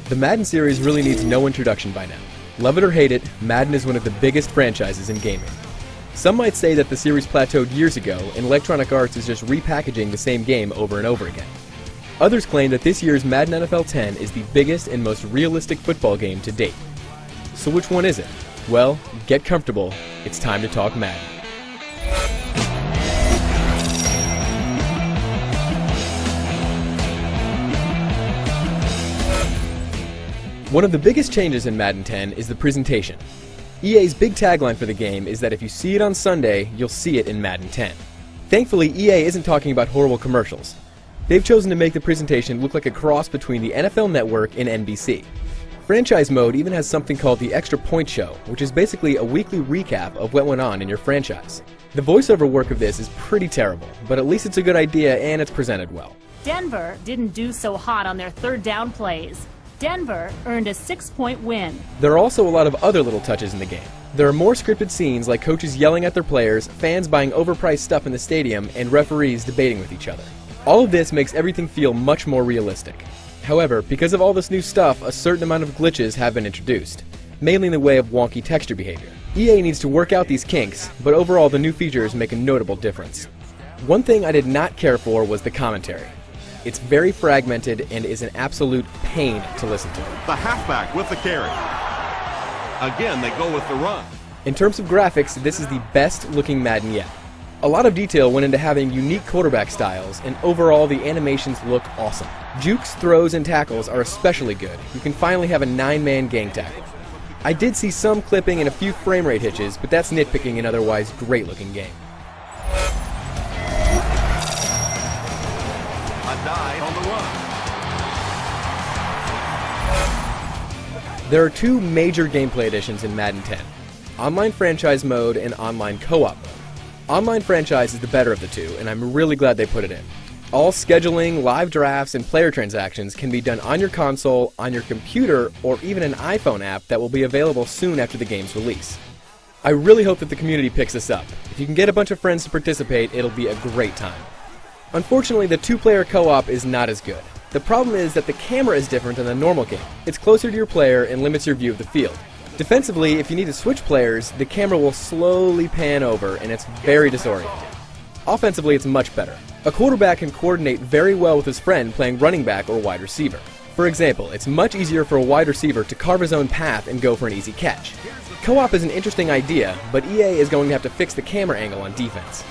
The Madden series really needs no introduction by now. Love it or hate it, Madden is one of the biggest franchises in gaming. Some might say that the series plateaued years ago and Electronic Arts is just repackaging the same game over and over again. Others claim that this year's Madden NFL 10 is the biggest and most realistic football game to date. So which one is it? Well, get comfortable, it's time to talk Madden. One of the biggest changes in Madden 10 is the presentation. EA's big tagline for the game is that if you see it on Sunday, you'll see it in Madden 10. Thankfully, EA isn't talking about horrible commercials. They've chosen to make the presentation look like a cross between the NFL Network and NBC. Franchise mode even has something called the Extra Point Show, which is basically a weekly recap of what went on in your franchise. The voiceover work of this is pretty terrible, but at least it's a good idea and it's presented well. Denver didn't do so hot on their third down plays. Denver earned a 6-point win. There are also a lot of other little touches in the game. There are more scripted scenes like coaches yelling at their players, fans buying overpriced stuff in the stadium, and referees debating with each other. All of this makes everything feel much more realistic. However, because of all this new stuff, a certain amount of glitches have been introduced, mainly in the way of wonky texture behavior. EA needs to work out these kinks, but overall the new features make a notable difference. One thing I did not care for was the commentary. It's very fragmented and is an absolute pain to listen to. The halfback with the carry. Again, they go with the run. In terms of graphics, this is the best looking Madden yet. A lot of detail went into having unique quarterback styles, and overall the animations look awesome. Jukes, throws, and tackles are especially good. You can finally have a 9-man gang tackle. I did see some clipping and a few frame rate hitches, but that's nitpicking an otherwise great looking game. A dive on the run. There are two major gameplay additions in Madden 10. Online Franchise Mode and Online Co-op Mode. Online Franchise is the better of the two, and I'm really glad they put it in. All scheduling, live drafts, and player transactions can be done on your console, on your computer, or even an iPhone app that will be available soon after the game's release. I really hope that the community picks this up. If you can get a bunch of friends to participate, it'll be a great time. Unfortunately, the two-player co-op is not as good. The problem is that the camera is different than the normal game. It's closer to your player and limits your view of the field. Defensively, if you need to switch players, the camera will slowly pan over and it's very disorienting. Offensively, it's much better. A quarterback can coordinate very well with his friend playing running back or wide receiver. For example, it's much easier for a wide receiver to carve his own path and go for an easy catch. Co-op is an interesting idea, but EA is going to have to fix the camera angle on defense.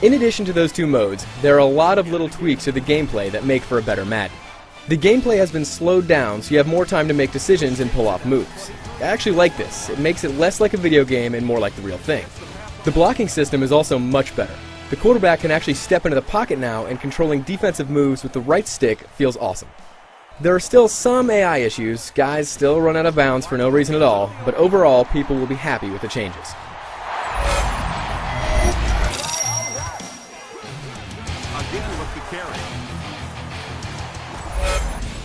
In addition to those two modes, there are a lot of little tweaks to the gameplay that make for a better Madden. The gameplay has been slowed down so you have more time to make decisions and pull off moves. I actually like this. It makes it less like a video game and more like the real thing. The blocking system is also much better. The quarterback can actually step into the pocket now, and controlling defensive moves with the right stick feels awesome. There are still some AI issues, guys still run out of bounds for no reason at all, but overall people will be happy with the changes.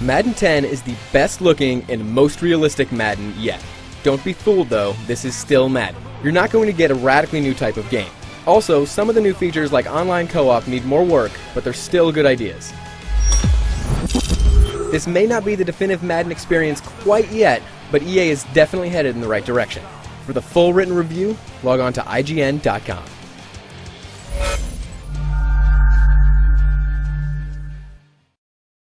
Madden 10 is the best looking and most realistic Madden yet. Don't be fooled though, this is still Madden. You're not going to get a radically new type of game. Also, some of the new features like online co-op need more work, but they're still good ideas. This may not be the definitive Madden experience quite yet, but EA is definitely headed in the right direction. For the full written review, log on to IGN.com.